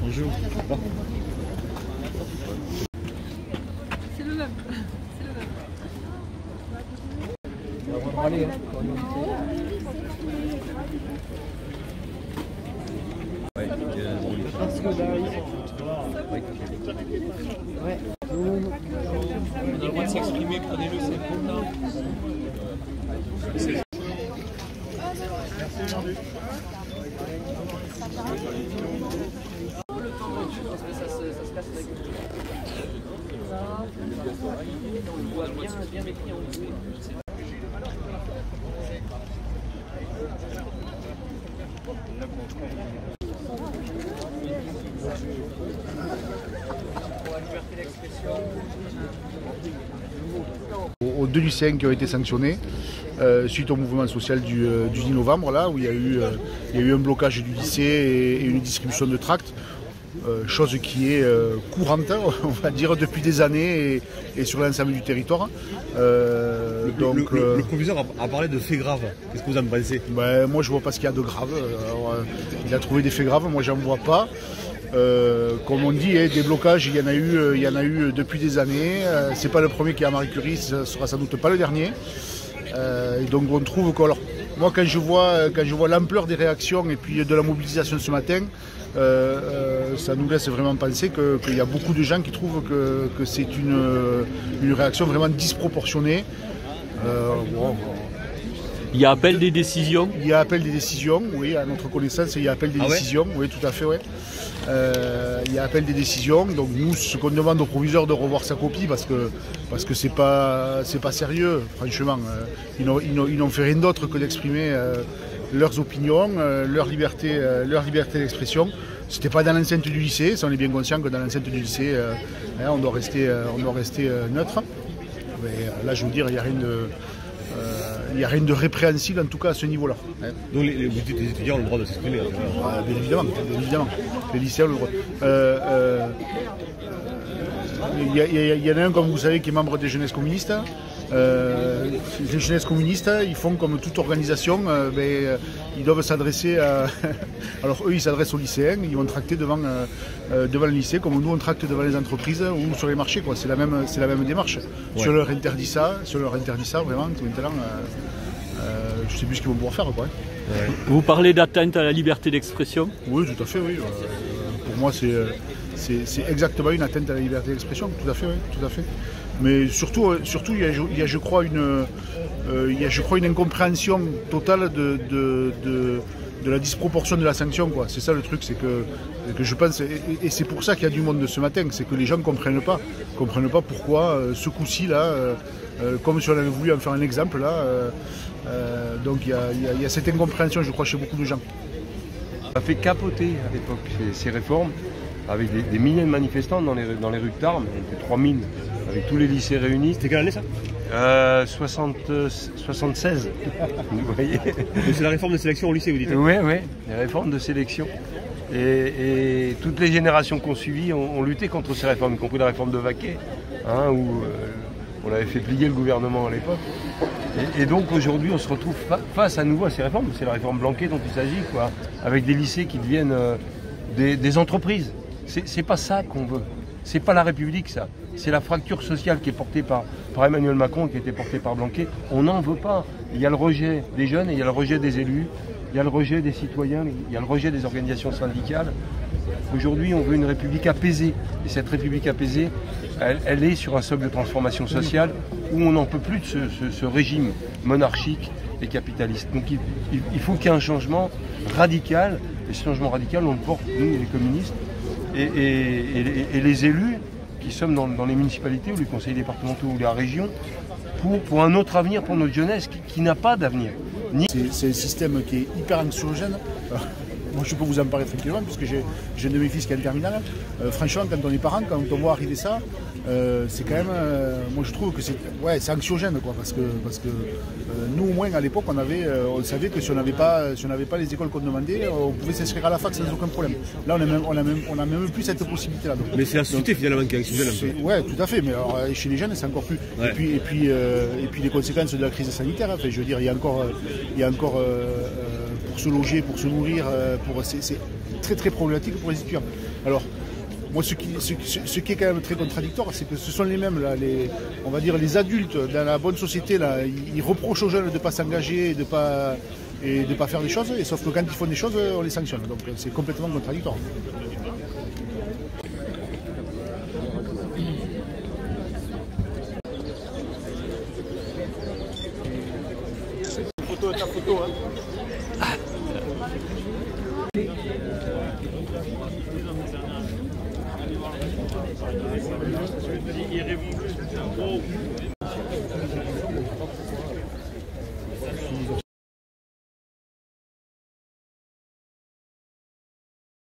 Bonjour. C'est le même. Allez, hein. Ouais. On a le droit de s'exprimer, prenez-le, c'est bon. Aux deux lycéens qui ont été sanctionnés suite au mouvement social du 10 novembre, là, où il y a eu un blocage du lycée et une distribution de tracts, chose qui est courante, on va dire, depuis des années et sur l'ensemble du territoire. Le proviseur a parlé de faits graves. Qu'est-ce que vous en pensez? Moi, je ne vois pas ce qu'il y a de grave. Alors, il a trouvé des faits graves, moi, j'en vois pas. Comme on dit, des blocages, il y en a eu depuis des années. C'est pas le premier qui est à Marie Curie, ce sera sans doute pas le dernier. Et donc on trouve que, alors, moi quand je vois l'ampleur des réactions et puis de la mobilisation ce matin, ça nous laisse vraiment penser qu'il y a beaucoup de gens qui trouvent que c'est une réaction vraiment disproportionnée. Il y a appel des décisions? Il y a appel des décisions, oui, à notre connaissance, il y a appel des décisions, oui, tout à fait, ouais. Il y a appel des décisions, donc nous, ce qu'on demande au proviseur de revoir sa copie, parce que c'est pas sérieux, franchement. Ils n'ont fait rien d'autre que d'exprimer leurs opinions, leur liberté d'expression. C'était pas dans l'enceinte du lycée, ça on est bien conscient que dans l'enceinte du lycée, on doit rester neutre. Mais là, je veux dire, il n'y a rien de... Il n'y a rien de répréhensible en tout cas à ce niveau-là. Donc les étudiants ont le droit de s'exprimer. Bien évidemment. Les lycéens ont le droit. Il y en a un, comme vous savez, qui est membre des jeunesses communistes. Les jeunesses communistes, ils font comme toute organisation, ils doivent s'adresser à... Alors eux, ils s'adressent aux lycéens, ils vont tracter devant le lycée, comme nous on tracte devant les entreprises ou sur les marchés. C'est la même démarche. Ouais. Sur leur interdit ça, vraiment, tout maintenant, je ne sais plus ce qu'ils vont pouvoir faire. Quoi. Ouais. Vous parlez d'atteinte à la liberté d'expression? Oui, tout à fait, oui. Pour moi, c'est exactement une atteinte à la liberté d'expression, tout à fait, oui, tout à fait. Mais surtout, il y a, je crois, une incompréhension totale de la disproportion de la sanction. C'est ça le truc, c'est que je pense, et c'est pour ça qu'il y a du monde de ce matin, c'est que les gens ne comprennent pas pourquoi ce coup-ci, là, comme si on avait voulu en faire un exemple, là, donc il y a cette incompréhension, je crois, chez beaucoup de gens. Ça a fait capoter à l'époque ces réformes, avec des milliers de manifestants dans les rues de Tarbes, on était 3000, avec tous les lycées réunis. C'était quelle année ça? 76, vous voyez. C'est la réforme de sélection au lycée, vous dites? Oui, les réformes de sélection. Et toutes les générations qui ont suivi ont lutté contre ces réformes, y compris la réforme de Vaquet, où on avait fait plier le gouvernement à l'époque. Et donc aujourd'hui, on se retrouve face à nouveau à ces réformes. C'est la réforme Blanquet dont il s'agit, avec des lycées qui deviennent des entreprises. C'est pas ça qu'on veut. C'est pas la République, ça. C'est la fracture sociale qui est portée par Emmanuel Macron, qui a été portée par Blanquet. On n'en veut pas. Il y a le rejet des jeunes et il y a le rejet des élus. Il y a le rejet des citoyens, il y a le rejet des organisations syndicales. Aujourd'hui, on veut une République apaisée. Et cette République apaisée, elle est sur un socle de transformation sociale où on n'en peut plus de ce régime monarchique et capitaliste. Donc il faut qu'il y ait un changement radical. Et ce changement radical, on le porte, nous, les communistes, et les élus qui sommes dans les municipalités ou les conseils départementaux ou la région pour un autre avenir pour notre jeunesse qui n'a pas d'avenir. C'est un système qui est hyper anxiogène. Moi, je peux vous en parler tranquillement puisque j'ai un de mes fils qui est en terminale. Franchement, quand on est parent, quand on voit arriver ça, c'est quand même, moi je trouve que c'est anxiogène quoi, parce que nous au moins à l'époque on savait que si on n'avait pas les écoles qu'on demandait, on pouvait s'inscrire à la fac sans aucun problème. Là on a même plus cette possibilité là. Mais c'est la société finalement qui est anxiogène un peu. Ouais, tout à fait, mais alors, chez les jeunes c'est encore plus. Ouais. Et puis les conséquences de la crise sanitaire, enfin, je veux dire, il y a encore pour se loger, pour se nourrir, c'est très très problématique pour les étudiants. Alors moi, ce qui est quand même très contradictoire, c'est que ce sont les mêmes, là, on va dire les adultes dans la bonne société, là, ils reprochent aux jeunes de ne pas s'engager et de ne pas faire des choses, et sauf que quand ils font des choses, on les sanctionne. Donc c'est complètement contradictoire. Ta photo, hein. Il répond plus.